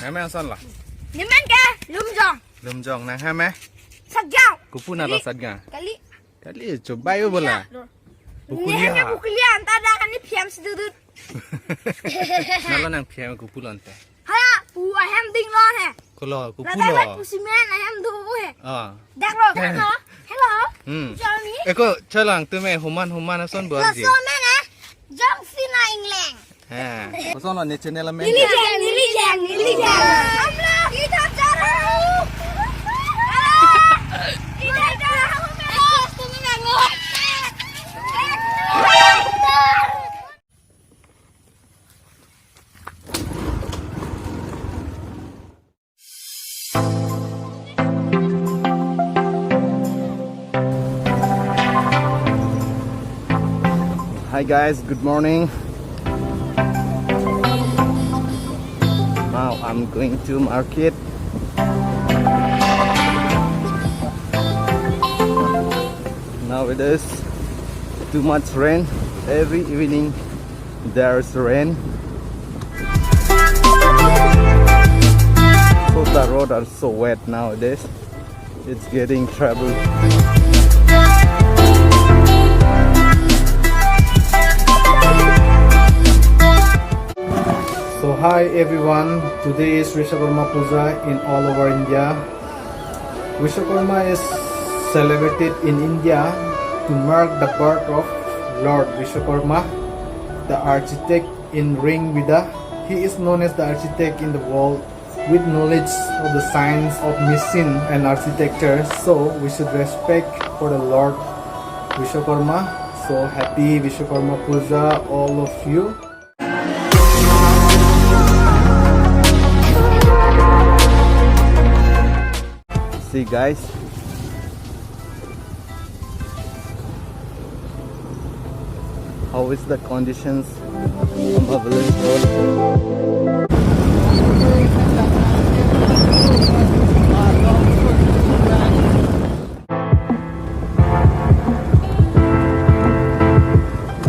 hai mấy son là Nhìn bên kia, lùm giòn nè hai mấy Satgaon. cô pun ada Satgaon Kali. kali coba yuk bola Ini hanya bukuliah, entah ada kan ini PM sedudut. nala nang PM cô pun lonte Haya, buah hem ding lo he. cô lo cô Là pun đây lo là pusimen, hem du he. Dak lo, Dạ. hello, hello. Cho mi. Eko chalang tu me human son buat Là gì so men eh. Jong sina Anglong. ha son là net channel me Nili jang. Amla, kita cara. Kita cara. Tumi ngangok. Hi guys, good morning. Now I'm going to market. Now it is too much rain. Every evening there's rain. So the roads are so wet nowadays. It's getting trouble. So hi everyone, today is Vishwakarma Puja in all over India. Vishwakarma is celebrated in India to mark the birth of Lord Vishwakarma, the architect in Ring Vida. He is known as the architect in the world with knowledge of the science of machine and architecture. So we should respect for the Lord Vishwakarma. So happy Vishwakarma Puja all of you. See guys, how is the conditions of a village road?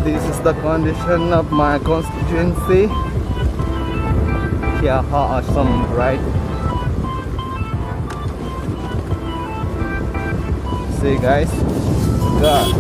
This is the condition of my constituency. Yeah, how awesome, right? See guys, God.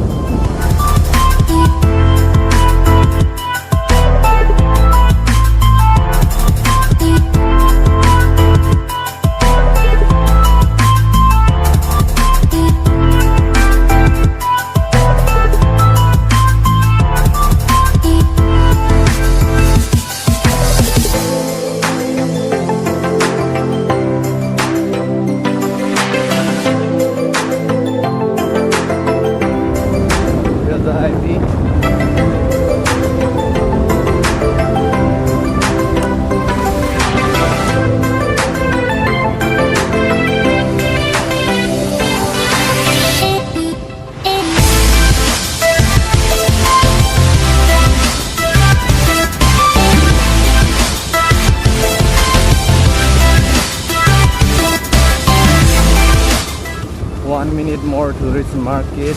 One minute more to reach market.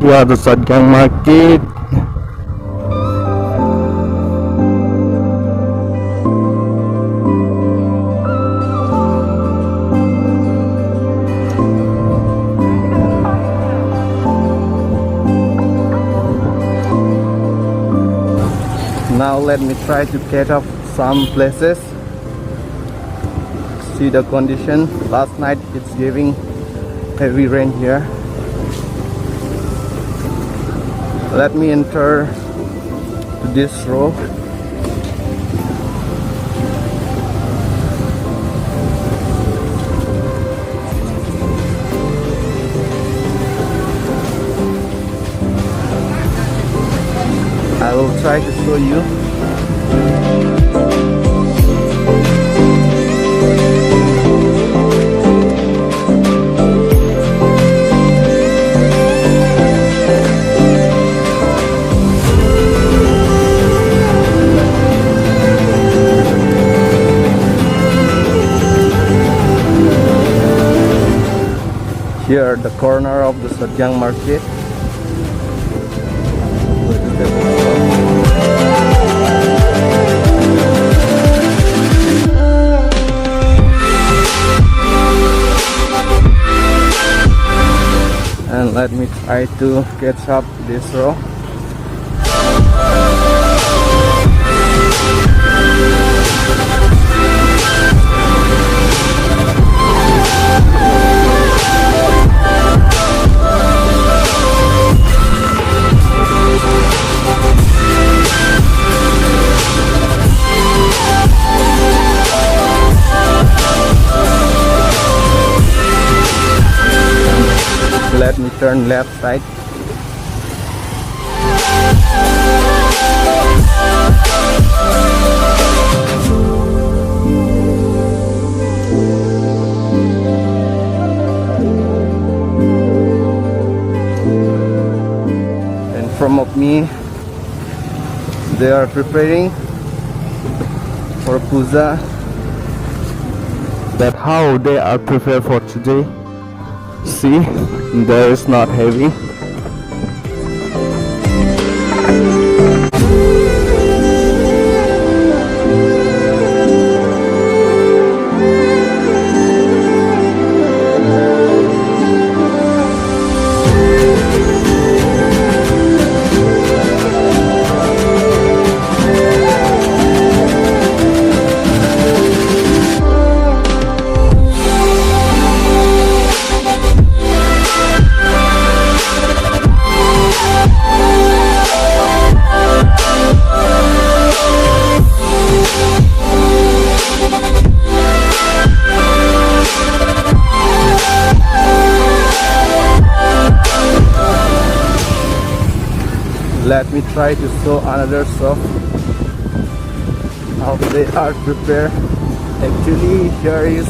Yeah, the Satgaon market. Now let me try to catch up some places. See the condition. Last night it's giving heavy rain here. Let me enter to this road. I will try to show you. Here the corner of the Satgaon market. And let me try to catch up this row. Let me turn left side. In front of me, they are preparing for puja. That how they are prepared for today. See, there is not heavy. Let me try to show another shop how they are prepared. Actually, here is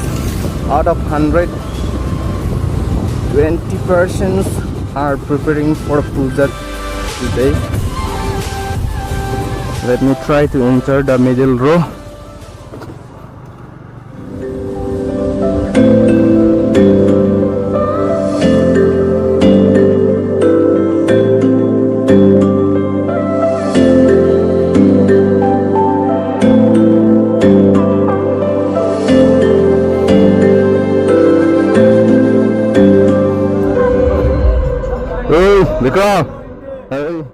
out of 100, 20 persons are preparing for puja today. Let me try to enter the middle row. Look up! Hey.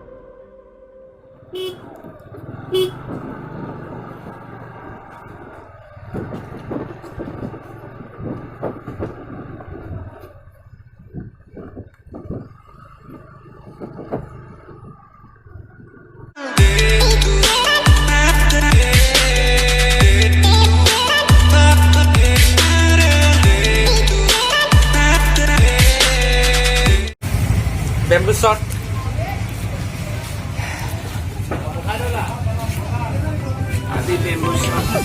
Bamboo shot. Adi bamboo shot.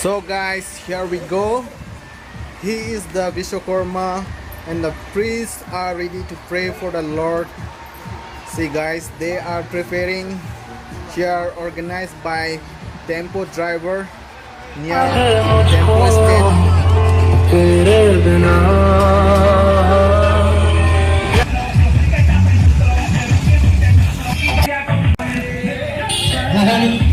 So guys, here we go. He is the Vishwakarma and the priests are ready to pray for the Lord. See guys, they are preparing here, organized by tempo driver near tempo stand.